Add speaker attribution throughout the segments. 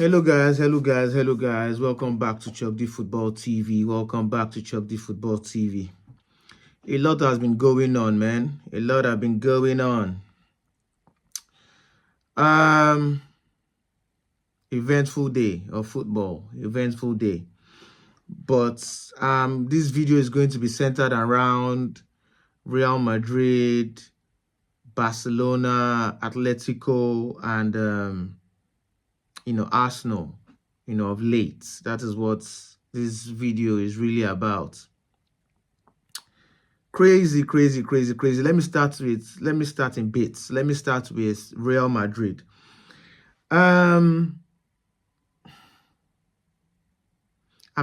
Speaker 1: Hello guys. Welcome back to Chop the Football TV. Welcome back to Chop the Football TV. A lot has been going on, man. A lot has been going on. Eventful day of football. Eventful day. But this video is going to be centered around Real Madrid, Barcelona, Atletico, and Arsenal, of late. That is what this video is really about. Crazy. Let me start in bits. Let me start with Real Madrid. I'm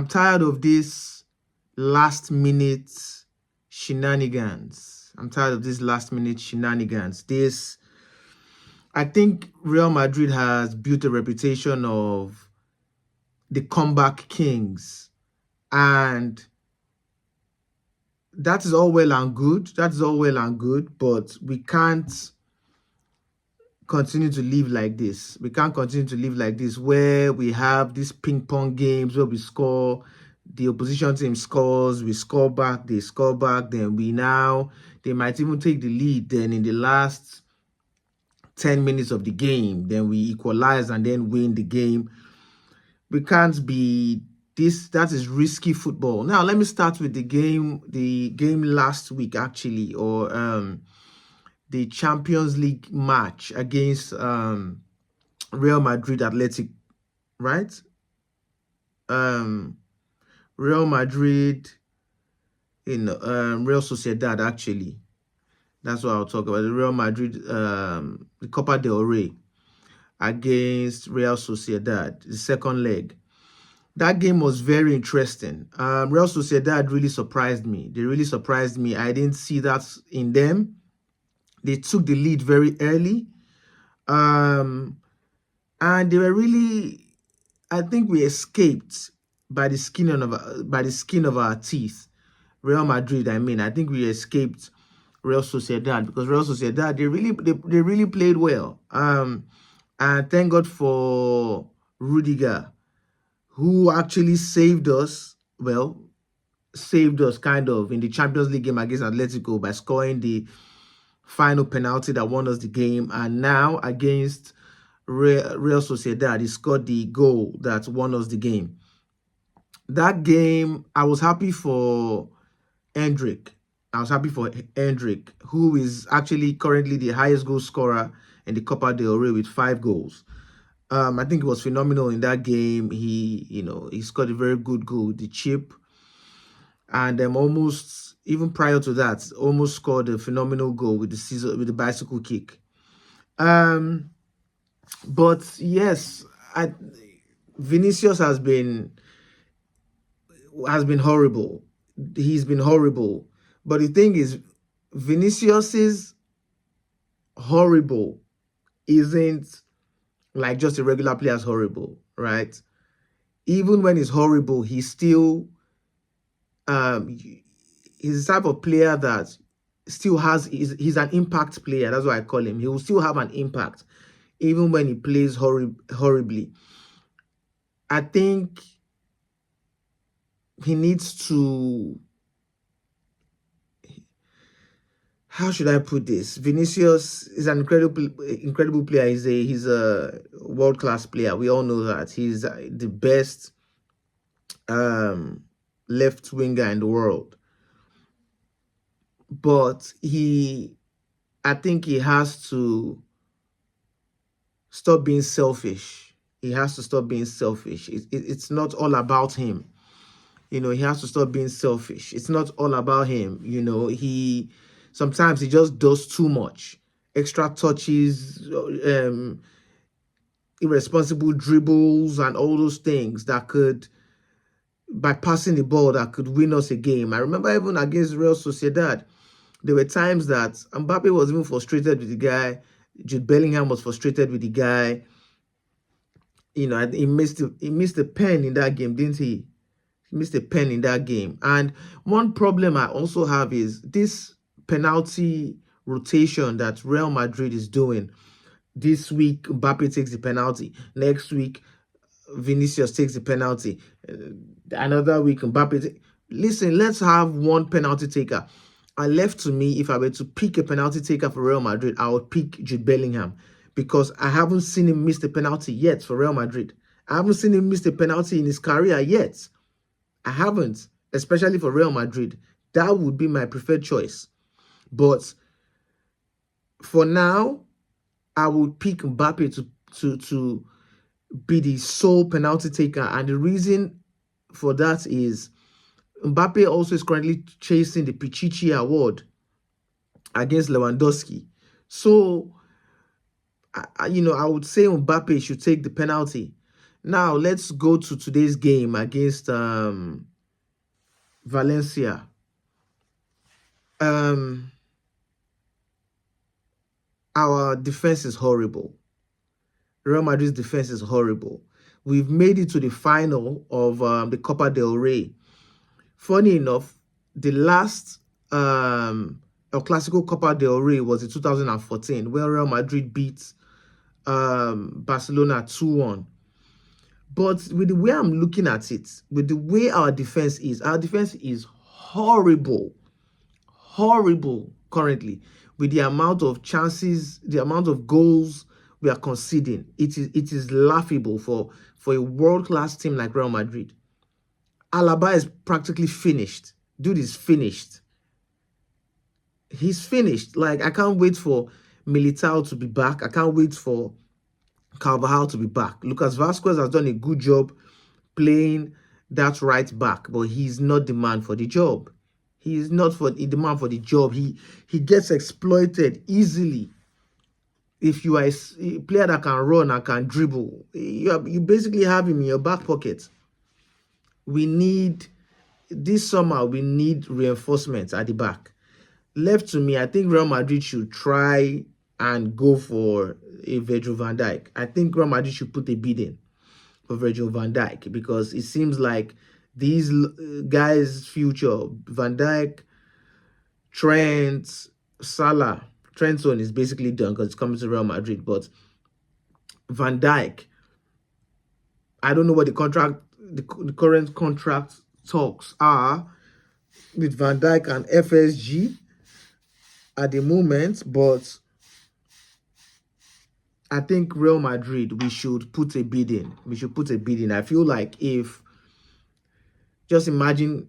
Speaker 1: tired of this last minute shenanigans. I think Real Madrid has built a reputation of the comeback kings, and that is all well and good. But we can't continue to live like this. Where we have these ping pong games where we score, the opposition team scores, we score back, they score back, then they might even take the lead. Then in the last 10 minutes of the game, then we equalize and then win the game. We can't be this. That is risky football. Now let me start with the game last week, actually, or the Champions League match against Real Madrid Athletic, right? Real Madrid in Real Sociedad, actually. That's what I'll talk about. The Real Madrid, the Copa del Rey against Real Sociedad, the second leg. That game was very interesting. Real Sociedad really surprised me. They really surprised me. I didn't see that in them. They took the lead very early. And they were really, I think we escaped by the skin of our teeth. Real Madrid, I think we escaped Real Sociedad, because Real Sociedad, they really played well. And thank God for Rudiger, who actually saved us kind of in the Champions League game against Atletico by scoring the final penalty that won us the game. And now against Real Sociedad, he scored the goal that won us the game. That game, I was happy for Hendrick. Who is actually currently the highest goal scorer in the Copa del Rey with 5 goals. I think it was phenomenal in that game. He scored a very good goal with the chip, and almost, even prior to that, almost scored a phenomenal goal with the bicycle kick. But yes, Vinicius has been horrible. He's been horrible. But the thing is, Vinicius's horrible isn't like just a regular player's horrible, right? Even when he's horrible, he's still he's the type of player that still he's an impact player. That's what I call him. He will still have an impact even when he plays horribly. I think he needs to, how should I put this? Vinicius is an incredible player. He's a world-class player. We all know that. He's the best left winger in the world. But I think he has to stop being selfish. It's not all about him. He has to stop being selfish. It's not all about him. Sometimes he just does too much. Extra touches, irresponsible dribbles, and all those things that could, by passing the ball, that could win us a game. I remember even against Real Sociedad, there were times that Mbappe was even frustrated with the guy. Jude Bellingham was frustrated with the guy. He missed a pen in that game, didn't he? He missed a pen in that game. And one problem I also have is this penalty rotation that Real Madrid is doing. This week, Mbappe takes the penalty. Next week, Vinicius takes the penalty. Another week, Mbappe. Listen, let's have one penalty taker. And left to me, if I were to pick a penalty taker for Real Madrid, I would pick Jude Bellingham, because I haven't seen him miss the penalty yet for Real Madrid. I haven't seen him miss the penalty in his career yet. I haven't, especially for Real Madrid. That would be my preferred choice. But for now, I would pick Mbappe to be the sole penalty taker. And the reason for that is Mbappe also is currently chasing the Pichichi Award against Lewandowski. So, I would say Mbappe should take the penalty. Now, let's go to today's game against Valencia. Our defense is horrible. Real Madrid's defense is horrible. We've made it to the final of the Copa del Rey. Funny enough, the last El Clasico Copa del Rey was in 2014, where Real Madrid beat Barcelona 2-1. But with the way I'm looking at it, with the way our defense is horrible. Horrible currently. With the amount of chances, the amount of goals we are conceding, it is laughable for a world-class team like Real Madrid. Alaba is practically finished. Dude is finished. He's finished. Like, I can't wait for Militao to be back. I can't wait for Carvajal to be back. Lucas Vazquez has done a good job playing that right back, but he's not the man for the job. He is not the man for the job. He gets exploited easily. If you are a player that can run and can dribble, you basically have him in your back pocket. This summer, we need reinforcements at the back. Left to me, I think Real Madrid should try and go for a Virgil van Dijk. I think Real Madrid should put a bid in for Virgil van Dijk, because it seems like these guys' future, Van Dijk, Trent, Salah, Trent's one is basically done because it's coming to Real Madrid. But Van Dijk, I don't know what the current contract talks are with Van Dijk and FSG at the moment, but I think Real Madrid, we should put a bid in. We should put a bid in. I feel like just imagine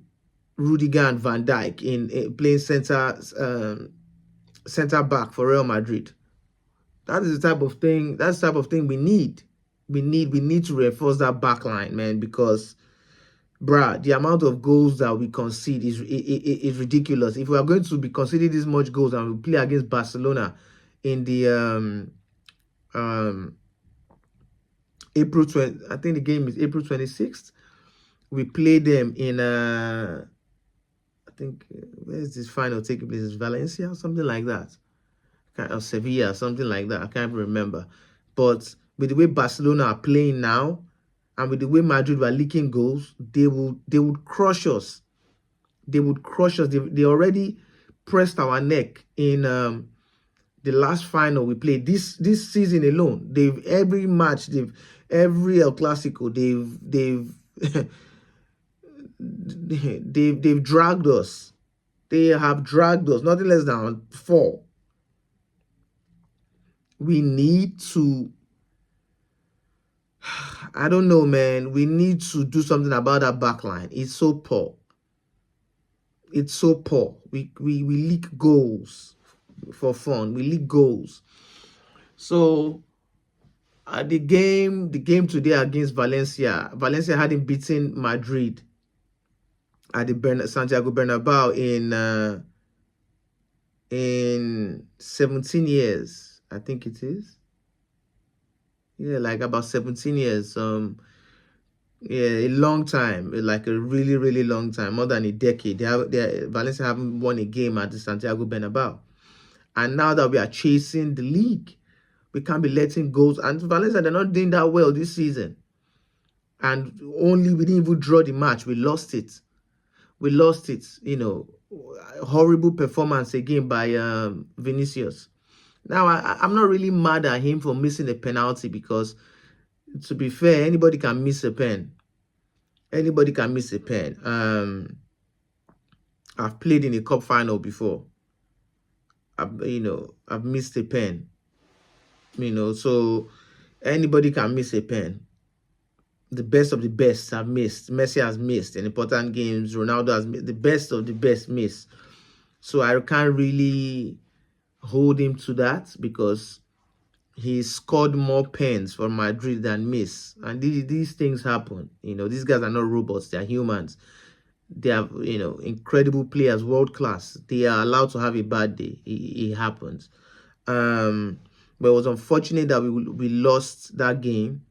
Speaker 1: Rudiger and Van Dijk in playing center back for Real Madrid. That is the type of thing. That's the type of thing we need. We need to reinforce that back line, man, because, bruh, the amount of goals that we concede is ridiculous. If we are going to be conceding this much goals and we play against Barcelona in the April 20, I think the game is April 26th. We play them in I think where is this final taking place? Is Valencia or something like that? Or Sevilla, something like that. I can't remember. But with the way Barcelona are playing now, and with the way Madrid were leaking goals, they would crush us. They would crush us. They already pressed our neck in the last final we played this season alone. Every El Clasico, they've dragged us. They have dragged us, nothing less than 4. We need to, I don't know, man. We need to do something about that back line. It's so poor. It's so poor. We leak goals for fun. We leak goals. So the game today against Valencia hadn't beaten Madrid at the Santiago Bernabeu in 17 years. I think it is. Yeah, like about 17 years. Yeah, a long time, like a really, really long time, more than a decade. Valencia haven't won a game at the Santiago Bernabeu. And now that we are chasing the league, we can't be letting goals. And Valencia, they're not doing that well this season. And we didn't even draw the match. We lost it. We lost it, horrible performance again by Vinicius. Now, I'm not really mad at him for missing a penalty, because To be fair, anybody can miss a pen. Anybody can miss a pen. I've played in a cup final before. I've missed a pen. So anybody can miss a pen. The best of the best have missed. Messi has missed in important games. Ronaldo has missed. The best of the best miss. So I can't really hold him to that because he scored more pens for Madrid than miss. And these things happen. These guys are not robots. They're humans. They have, incredible players, world class. They are allowed to have a bad day. It happens. But it was unfortunate that we lost that game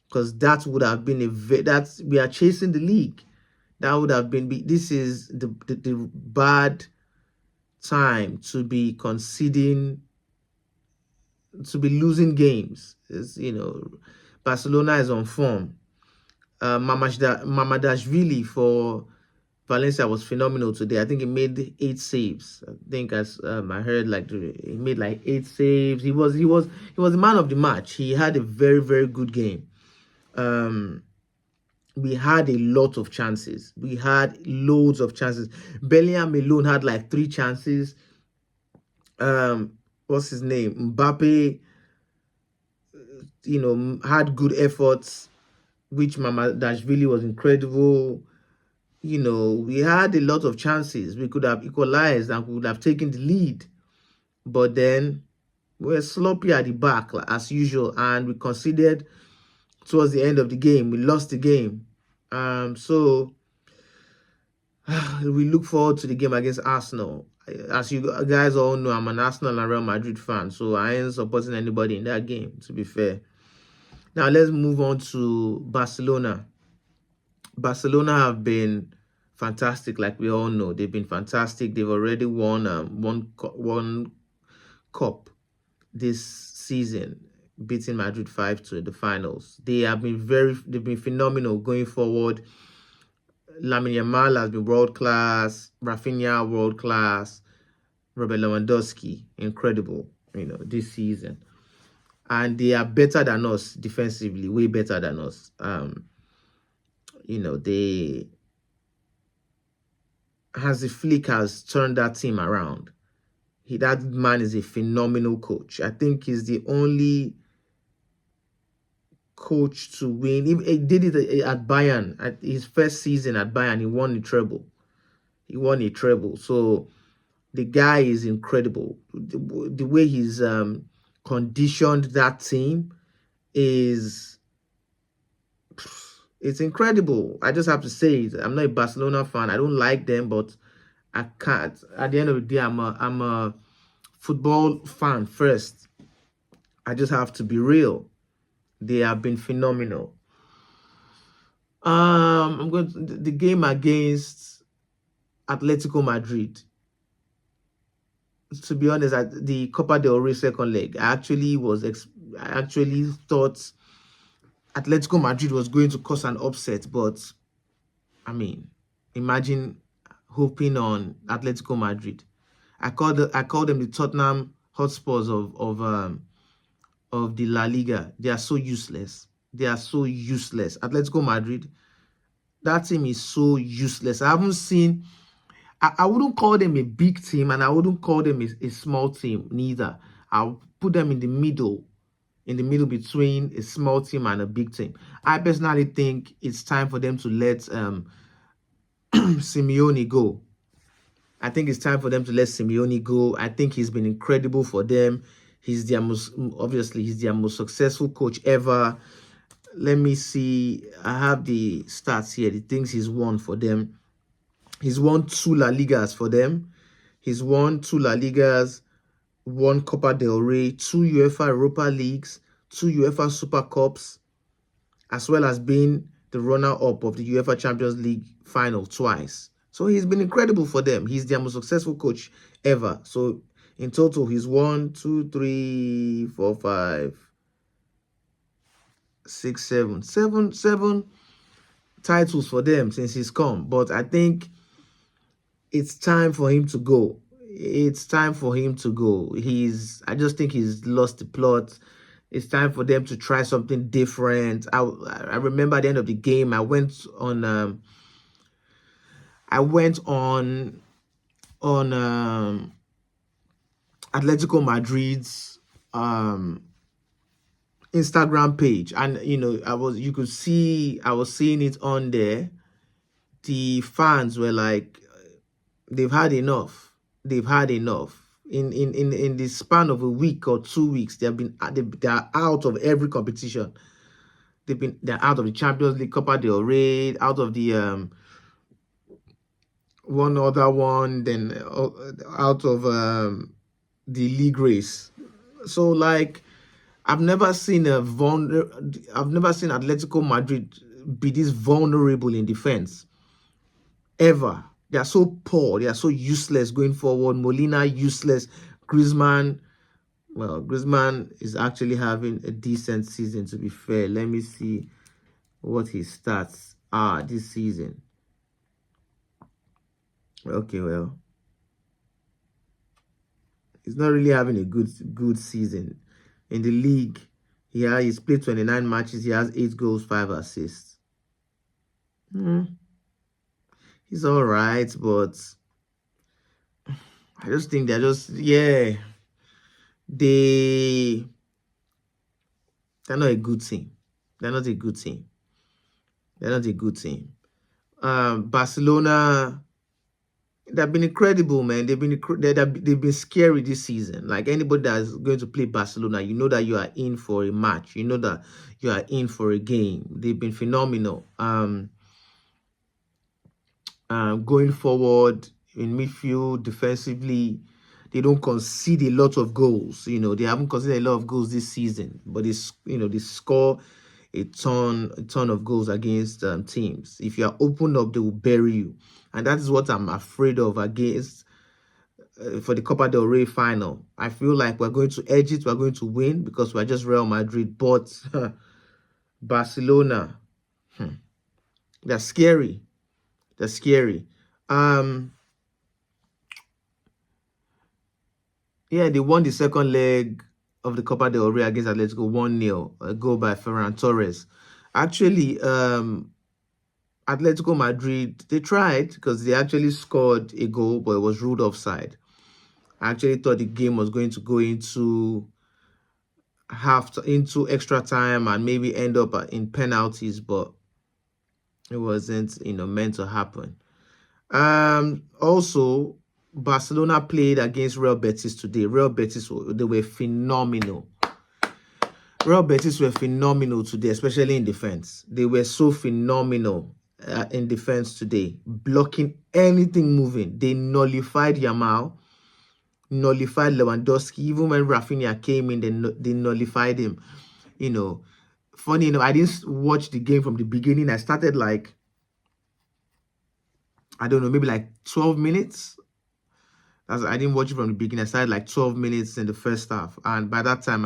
Speaker 1: because that would have been that we are chasing the league. That would have been, this is the bad time to be conceding, to be losing games. Barcelona is on form. Mamadashvili for Valencia was phenomenal today. I think he made 8 saves. I think as I heard, like he made like 8 saves. He was the man of the match. He had a very, very good game. We had a lot of chances. We had loads of chances. Bellingham alone had like 3 chances. What's his name? Mbappe, had good efforts, which Mamadashvili was incredible. We had a lot of chances. We could have equalized and we would have taken the lead. But then we were sloppy at the back, as usual, and we conceded towards the end of the game. We lost the game. So we look forward to the game against Arsenal. As you guys all know, I'm an Arsenal and Real Madrid fan, so I ain't supporting anybody in that game, to be fair. Now, let's move on to Barcelona. Barcelona have been fantastic, like we all know. They've been fantastic. They've already won one cup this season, beating Madrid 5-2 in the finals. They've been phenomenal going forward. Lamine Yamal has been world class. Rafinha world class. Robert Lewandowski incredible. This season, and they are better than us defensively, way better than us. Hansi Flick has turned that team around. That man is a phenomenal coach. I think he's the only coach to win. He did it at Bayern. At his first season at Bayern, he won a treble. So the guy is incredible. The way he's conditioned that team is, it's incredible. I just have to say it. I'm not a Barcelona fan. I don't like them, but I can't. At the end of the day, I'm a football fan first. I just have to be real. They have been phenomenal. I'm going to the game against Atletico Madrid. To be honest, at the Copa del Rey second leg, I actually thought Atletico Madrid was going to cause an upset, but I mean, imagine hoping on Atletico Madrid. I call them the Tottenham Hotspurs of the La Liga. They are so useless. Atletico Madrid, that team is so useless. I haven't seen. I wouldn't call them a big team, and I wouldn't call them a small team neither. I'll put them in the middle between a small team and a big team. I personally think it's time for them to let Simeone go. I think it's time for them to let Simeone go. I think he's been incredible for them. He's their most successful coach ever. Let me see. I have the stats here, the things he's won for them. He's won 2 La Ligas for them. He's won 2 La Ligas, 1 Copa del Rey, 2 UEFA Europa Leagues, 2 UEFA Super Cups, as well as being the runner-up of the UEFA Champions League final twice. So he's been incredible for them. He's their most successful coach ever. So in total, he's won 2, 3, 4, 5, 6, 7 titles for them since he's come. But I think it's time for him to go. I just think he's lost the plot. It's time for them to try something different. I remember at the end of the game, I went on Atletico Madrid's Instagram page, and you could see, I was seeing it on there. The fans were like, they've had enough. They've had enough. In the span of a week or 2 weeks, they are out of every competition. They're out of the Champions League, Copa del Rey, out of the one other one, then out of the league race. So like, I've never seen Atletico Madrid be this vulnerable in defense ever. They are so poor. They are so useless going forward. Molina useless. Griezmann, well, Griezmann is actually having a decent season, to be fair. Let me see what his stats are this season. Okay, well, he's not really having a good season. In the league, he's played 29 matches. He has 8 goals, 5 assists. He's all right, but I just think they're just, they're not a good team. They're not a good team. They're not a good team. Barcelona, they've been incredible, man. They've been scary this season. Like, anybody that's going to play Barcelona, you know that you are in for a match. You know that you are in for a game. They've been phenomenal. Going forward in midfield, defensively, they don't concede a lot of goals. They haven't conceded a lot of goals this season, but they score a ton of goals against teams. If you are opened up, they will bury you, and that is what I'm afraid of against for the Copa del Rey final. I feel like we're going to edge it, we're going to win because we're just Real Madrid, but Barcelona, they're scary. They're scary. Yeah, they won the second leg of the Copa del Rey against Atletico 1-0, a goal by Ferran Torres. Actually, Atletico Madrid, they tried because they actually scored a goal, but it was ruled offside. I actually thought the game was going to go into into extra time and maybe end up in penalties, but it wasn't, meant to happen. Also, Barcelona played against Real Betis today. Real Betis, they were phenomenal. Real Betis were phenomenal today, especially in defense. They were so phenomenal in defense today, blocking anything moving. They nullified Yamal, nullified Lewandowski. Even when Rafinha came in, they nullified him. Funny enough, I didn't watch the game from the beginning. I started like, I don't know, maybe like 12 minutes. I didn't watch it from the beginning. I started like 12 minutes in the first half, and by that time,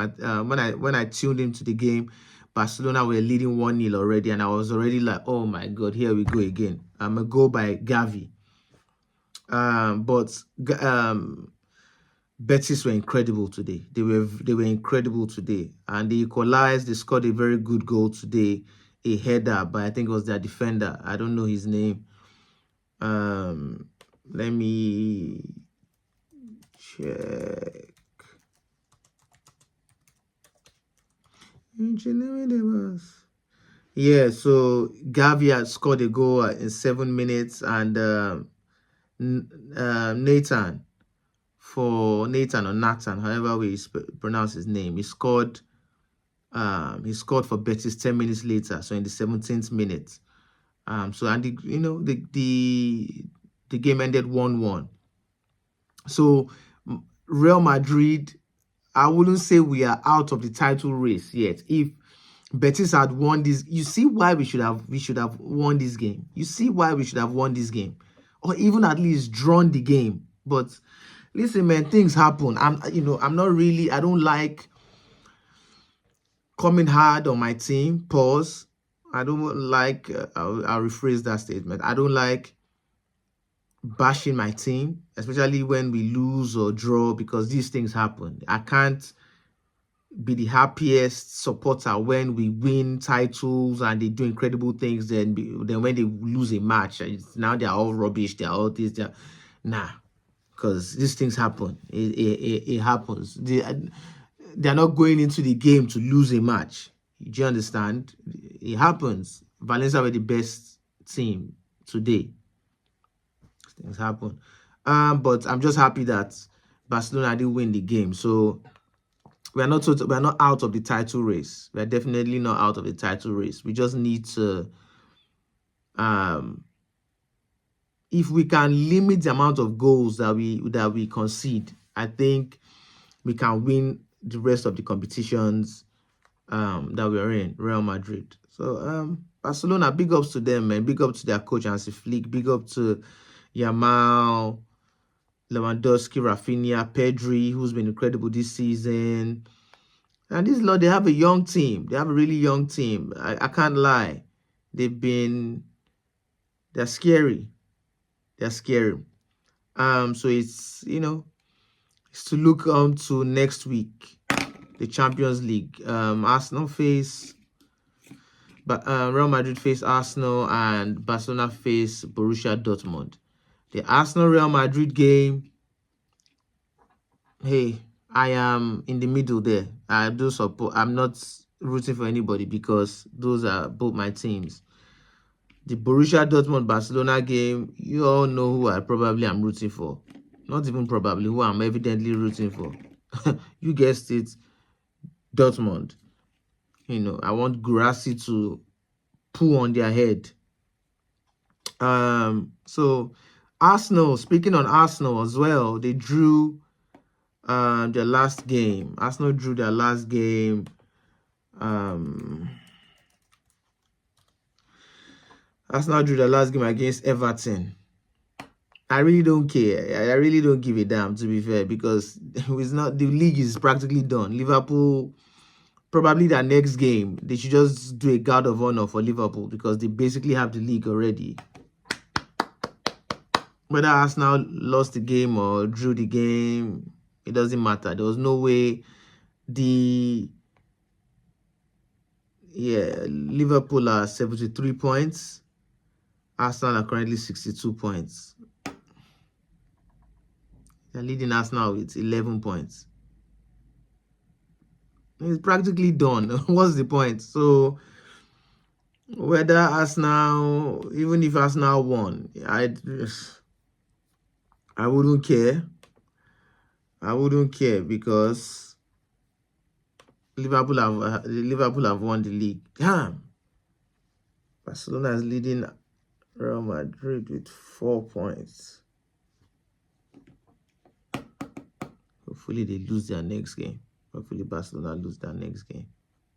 Speaker 1: when I tuned into the game, Barcelona were leading 1-0 already, and I was already like, oh my god, here we go again. A goal by Gavi. But Betis were incredible today. They were incredible today, and they equalized. They scored a very good goal today, a header, but I think it was their defender. I don't know his name. Let me check. Yeah, so Gavi had scored a goal in 7 minutes, and Nathan or Nathan, however we pronounce his name, he scored for Betis 10 minutes later, so in the 17th minute. So, and the game ended 1-1. So Real Madrid, I wouldn't say we are out of the title race yet. If Betis had won this, you see why we should have won this game. You see why we should have won this game, or even at least drawn the game. But listen, man, things happen. I don't like coming hard on my team. Pause. I don't like, I'll rephrase that statement. I don't like bashing my team, especially when we lose or draw, because these things happen. I can't, be the happiest supporter when we win titles and they do incredible things. Then when they lose a match, now they're all rubbish. They're all this. Nah, because these things happen. It happens. They're not going into the game to lose a match. Do you understand? It happens. Valencia were the best team today. Things happen. But I'm just happy that Barcelona did win the game. So we're not out of the title race. We're definitely not out of the title race. We just need to if we can limit the amount of goals that we concede, I think we can win the rest of the competitions that we're in, Real Madrid. So Barcelona, big ups to them, man. Big up to their coach Hansi Flick. Big up to Yamal, Lewandowski, Rafinha, Pedri, who's been incredible this season. And this lot, they have a young team. They have a really young team. I can't lie. They're scary. They're scary. So it's, it's to look to next week, the Champions League. Arsenal face, but Real Madrid face Arsenal and Barcelona face Borussia Dortmund. The Arsenal Real Madrid game, hey, I am in the middle there. I do support. I'm not rooting for anybody because those are both my teams. The Borussia Dortmund Barcelona game, you all know who I probably am rooting for. Not even probably, who I'm evidently rooting for. You guessed it, Dortmund. I want Gurasi to pull on their head. So Arsenal, speaking on Arsenal as well, they drew their last game. Arsenal drew their last game. Arsenal drew their last game against Everton. I really don't care. I really don't give a damn, to be fair, because it's not, the league is practically done. Liverpool, probably their next game, they should just do a guard of honor for Liverpool because they basically have the league already. Whether Arsenal lost the game or drew the game, it doesn't matter. There was no way Liverpool are 73 points. Arsenal are currently 62 points. They're leading Arsenal with 11 points. It's practically done. What's the point? So whether Arsenal, even if Arsenal won, I wouldn't care. I wouldn't care because Liverpool have won the league. Damn. Barcelona is leading Real Madrid with 4 points. Hopefully they lose their next game. Hopefully Barcelona lose their next game.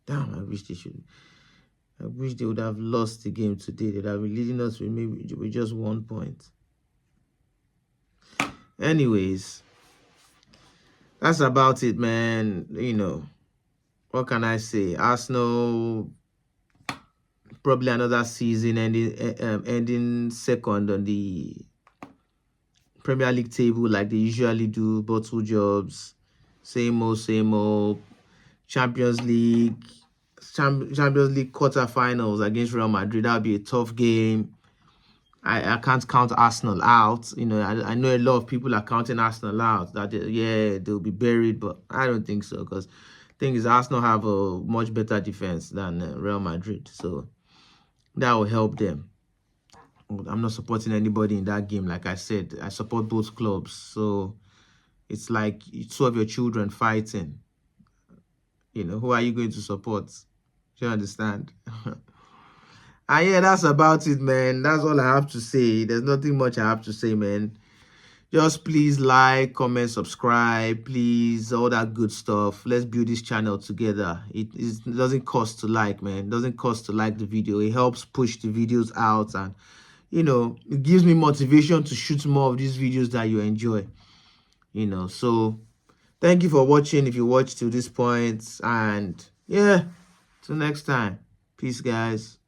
Speaker 1: Damn, I wish they would have lost the game today. They'd have been leading us with just 1 point. Anyways, that's about it, man. What can I say? Arsenal, probably another season ending second on the Premier League table like they usually do. Bottle jobs, same old. Champions League quarterfinals against Real Madrid. That'll be a tough game. I can't count Arsenal out. I know a lot of people are counting Arsenal out. That they'll be buried, but I don't think so, because the thing is Arsenal have a much better defense than Real Madrid, so that will help them. I'm not supporting anybody in that game. Like I said, I support both clubs, so it's like two of your children fighting. Who are you going to support? Do you understand? And yeah, that's about it, man. That's all I have to say. There's nothing much I have to say, man. Just please like, comment, subscribe, please, all that good stuff. Let's build this channel together. It doesn't cost to like, man. It doesn't cost to like the video. It helps push the videos out, and it gives me motivation to shoot more of these videos that you enjoy. So thank you for watching if you watched to this point, and yeah, till next time. Peace, guys.